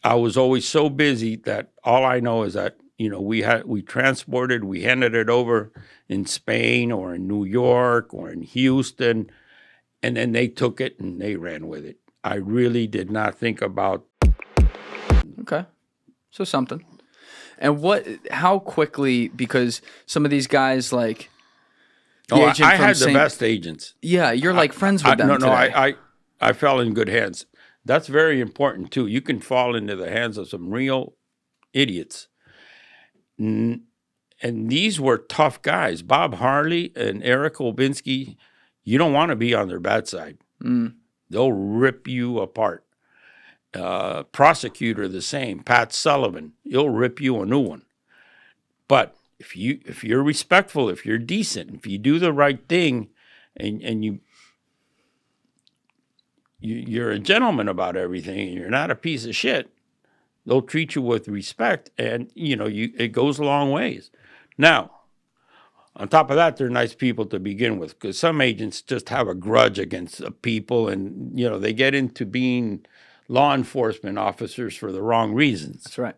I was always so busy that all I know is that, we transported, we handed it over in Spain or in New York or in Houston, and then they took it and they ran with it. I really did not think about. Okay. So something. And how quickly, because some of these guys like the agent I from had the best agents. Yeah, you're like friends with them No, today. I fell in good hands. That's very important too. You can fall into the hands of some real idiots. And these were tough guys. Bob Harley and Eric Olbinski, you don't want to be on their bad side. They'll rip you apart. Prosecutor, the same. Pat Sullivan, he'll rip you a new one. But if you're respectful, if you're decent, if you do the right thing, and you're a gentleman about everything, and you're not a piece of shit, they'll treat you with respect, and it goes a long ways. Now, on top of that, they're nice people to begin with, because some agents just have a grudge against people, and they get into being law enforcement officers for the wrong reasons. That's right.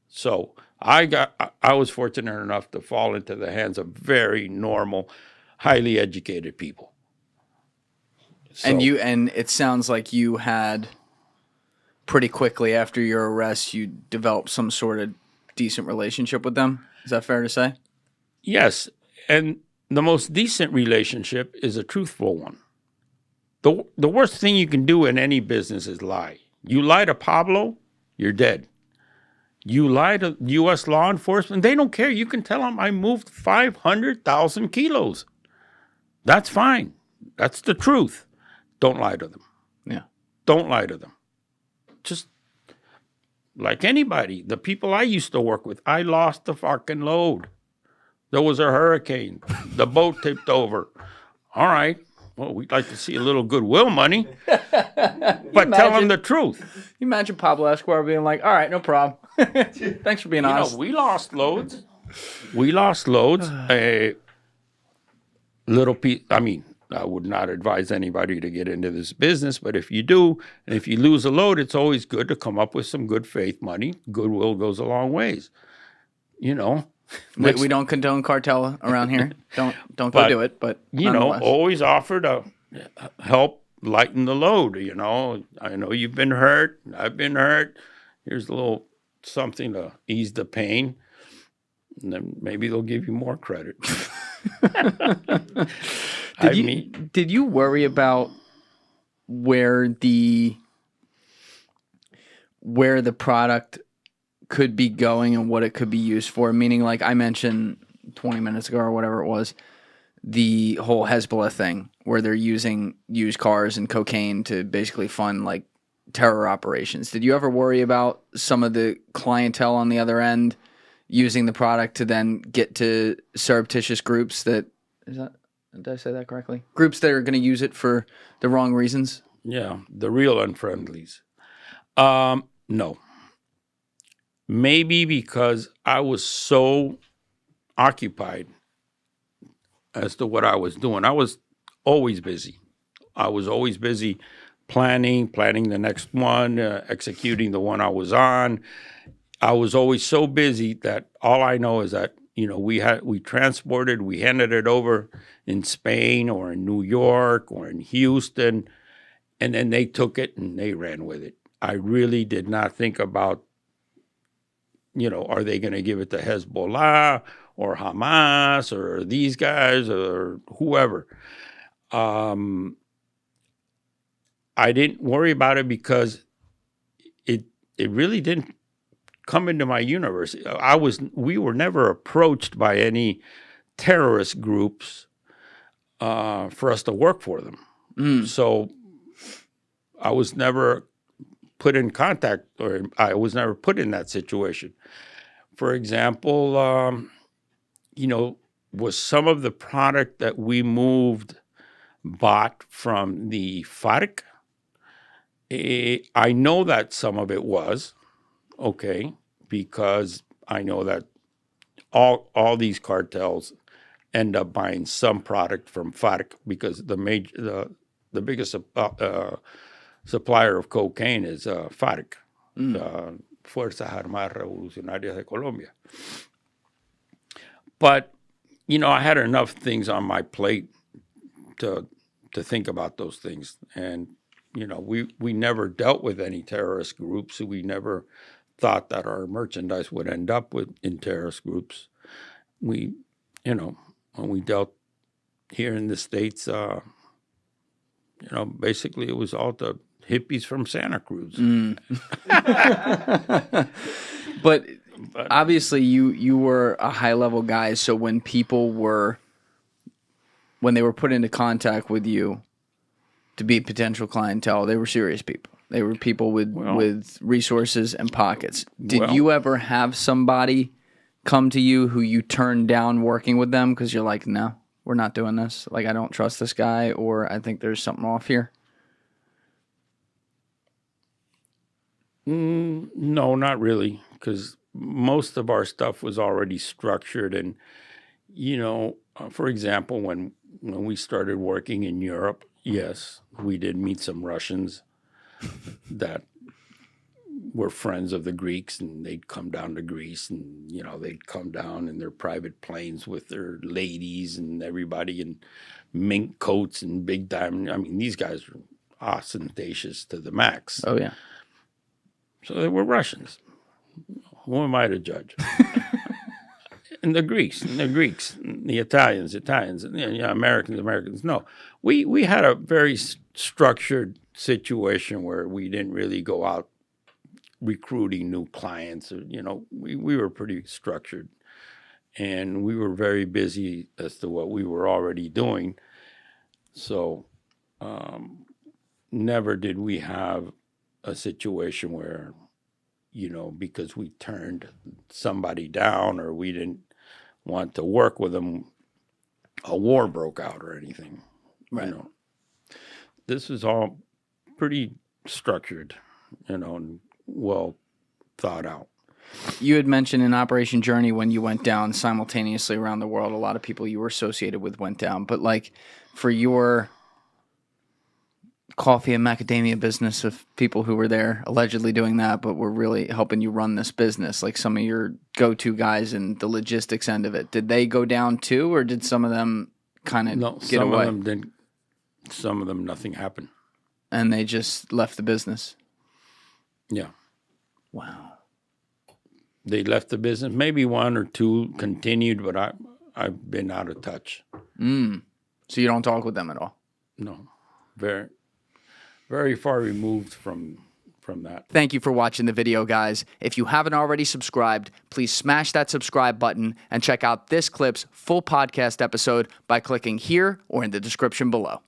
So I was fortunate enough to fall into the hands of very normal, highly educated people. So, And it sounds like you had pretty quickly after your arrest, you developed some sort of decent relationship with them. Is that fair to say? yes, and the most decent relationship is a truthful one. The worst thing you can do in any business is lie. You lie to Pablo, you're dead. You lie to U.S. law enforcement, they don't care. You can tell them I moved 500,000 kilos. That's fine. That's the truth. Don't lie to them. Yeah. Don't lie to them. Just like anybody, the people I used to work with, I lost the fucking load. There was a hurricane. The boat tipped over. All right. Well, we'd like to see a little goodwill money. But tell them the truth. You imagine Pablo Escobar being like, all right, no problem. Thanks for being honest. We lost loads. We lost loads. A little piece. I mean, I would not advise anybody to get into this business, but if you do, and if you lose a load, it's always good to come up with some good faith money. Goodwill goes a long ways. We don't condone cartel around here. Don't go do it. But always offer to help lighten the load. I know you've been hurt. I've been hurt. Here's a little something to ease the pain, and then maybe they'll give you more credit. Did you worry about where the product could be going and what it could be used for? Meaning, like I mentioned 20 minutes ago or whatever it was, the whole Hezbollah thing where they're using used cars and cocaine to basically fund like terror operations. Did you ever worry about some of the clientele on the other end using the product to then get to surreptitious groups did I say that correctly? Groups that are going to use it for the wrong reasons? Yeah, the real unfriendlies. No. Maybe because I was so occupied as to what I was doing. I was always busy. I was always busy planning the next one, executing the one I was on. I was always so busy that all I know is that, we transported, we handed it over in Spain or in New York or in Houston, and then they took it and they ran with it. I really did not think about, are they going to give it to Hezbollah or Hamas or these guys or whoever? I didn't worry about it because it really didn't come into my universe. We were never approached by any terrorist groups for us to work for them. So I was never put in contact, or I was never put in that situation. For example, was some of the product that we moved bought from the FARC? I know that some of it was, okay, because I know that all these cartels end up buying some product from FARC because the biggest supplier of cocaine is FARC. Fuerzas Armadas Revolucionarias de Colombia. But, I had enough things on my plate to think about those things. And, we never dealt with any terrorist groups. We never thought that our merchandise would end up in terrorist groups. We, when we dealt here in the States, basically it was all the hippies from Santa Cruz. But obviously you were a high level guy, so when they were put into contact with you to be potential clientele, they were serious people. They were people with resources and pockets. Did you ever have somebody come to you who you turned down working with them because you're like, no, we're not doing this. Like, I don't trust this guy, or I think there's something off here? No, not really, because most of our stuff was already structured. And, for example, when we started working in Europe, yes, we did meet some Russians that were friends of the Greeks, and they'd come down to Greece, and, they'd come down in their private planes with their ladies and everybody in mink coats and big diamond. I mean, these guys were ostentatious to the max. Oh, yeah. So they were Russians. Who am I to judge? And the Greeks, the Italians, Americans. No, we had a very structured situation where we didn't really go out recruiting new clients. We were pretty structured, and we were very busy as to what we were already doing. So never did we have a situation where, because we turned somebody down or we didn't want to work with them, a war broke out or anything. Right. This is all pretty structured, and well thought out. You had mentioned in Operation Journey when you went down simultaneously around the world, a lot of people you were associated with went down. But like for your coffee and macadamia business of people who were there allegedly doing that, but were really helping you run this business, like some of your go-to guys in the logistics end of it, did they go down too, or did some of them kind of get away? Some of them didn't. Some of them, nothing happened. And they just left the business? Yeah. Wow. They left the business. Maybe one or two continued, but I've been out of touch. So you don't talk with them at all? No. Very, very far removed from that. Thank you for watching the video, guys. If you haven't already subscribed, please smash that subscribe button and check out this clip's full podcast episode by clicking here or in the description below.